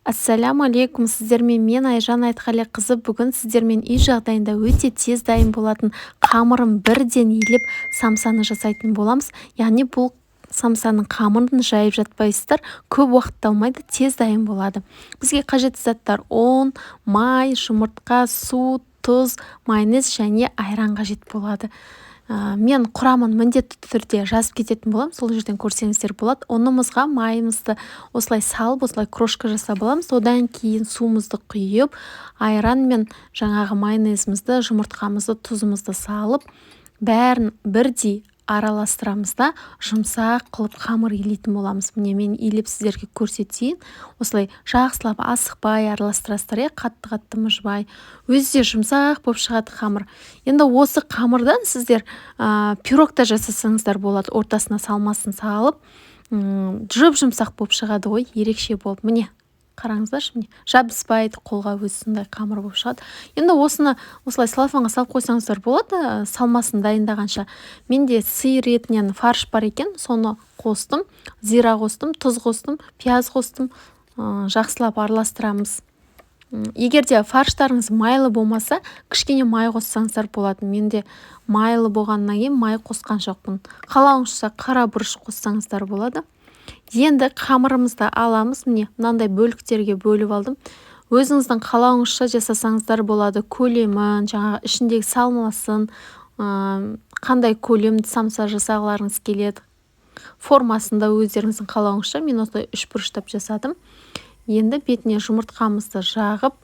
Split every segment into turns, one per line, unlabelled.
Ассаляму алейкум, сіздермен мен Айжан Айтқалиқызы. Бүгін сіздермен үй жағдайында өте тез дайын болатын қамырын бірден илеп самсаны жасайтын боламыз. Яғни бұл самсаның қамырын жайып жатпайсыздар, көп уақыт алмайды, тез дайын болады. Бізге қажетті заттар ұн, май, жұмыртқа, су, тұз, майонез және айран қажет болады. Мен құрамын міндетті түрде жазып кететін боламын, сол жерден көрсеңіздер болады. Ұнымызға майымызды осылай салып, осылай крошка жасап аламыз. Одан кейін суымызды құйып, айран мен жаңағы майонезімізді, жұмыртқамызды, тұзымызды салып, бәрін бірдей араластырамыз да жұмсақ қылып қамыр илейтін боламыз. Міне мен илеп сіздерге көрсетейін. Осылай жақсылап асықпай араластырасыздар, қатты мұжбай. Өзі де жұмсақ болып шығады қамыр. Енді осы қамырдан сіздер пирог та жасасаңыздар болады. Ортасына салмасын салып, жұмсақ болып шығады ғой, ерекше болып. Міне қараңыздаршы, міне жабыспайды, қолға өзі сондай қамыр болып шығады. Енді осыны осылай салфанға салып қойсаңыздар болады, салмасын дайындағанша. Менде сиыр етінен фарш бар екен, соны қостым, зира қостым, тұз қостым, пияз қостым, жақсылап араластырамыз. Егер де фарштарыңыз майлы болмаса, кішкене май қоссаңыздар болады. Менде майлы болғаннан кейін май қосқан жоқпын. Қалауыңызша қара бұрыш қоссаңыздар болады. Енді қамырымызды аламыз. Міне мынандай бөліктерге бөліп алдым. Өзіңіздің қалауыңызша жасасаңыздар болады. Көлемін, жаңағы ішіндегі салмасын, қандай көлемді самса жасағыларыңыз келеді. Формасында өздеріңіздің қалауыңызша мен осылай үш бұрыштап жасадым. Енді бетіне жұмыртқамызды жағып,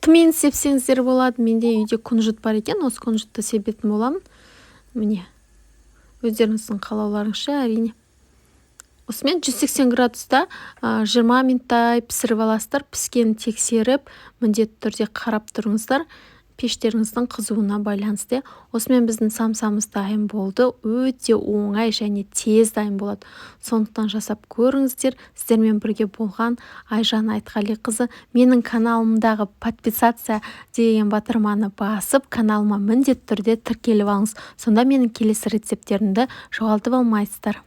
түмен сепсеңіздер болады. Менде үйде күнжіт бар екен, осы күнжітті себетін боламын. Міне өздеріңіздің қалауларыңызша, әрине. Осымен 180 градуста 20 минуттай пісіріп аласыздар. Піскенін тексеріп, міндетті түрде қарап тұрыңыздар. Пештеріңіздің қызуына байланысты. Осымен біздің самсамыз дайын болды. Өте оңай және тез дайын болады. Сондықтан жасап көріңіздер. Сіздермен бірге болған Айжан Айтқалиқызы. Менің каналымдағы подписация деген батырманы басып, каналыма міндетті түрде тіркеліп алыңыз. Сонда менің келесі рецепттерімді жоғалтып алмайсыздар.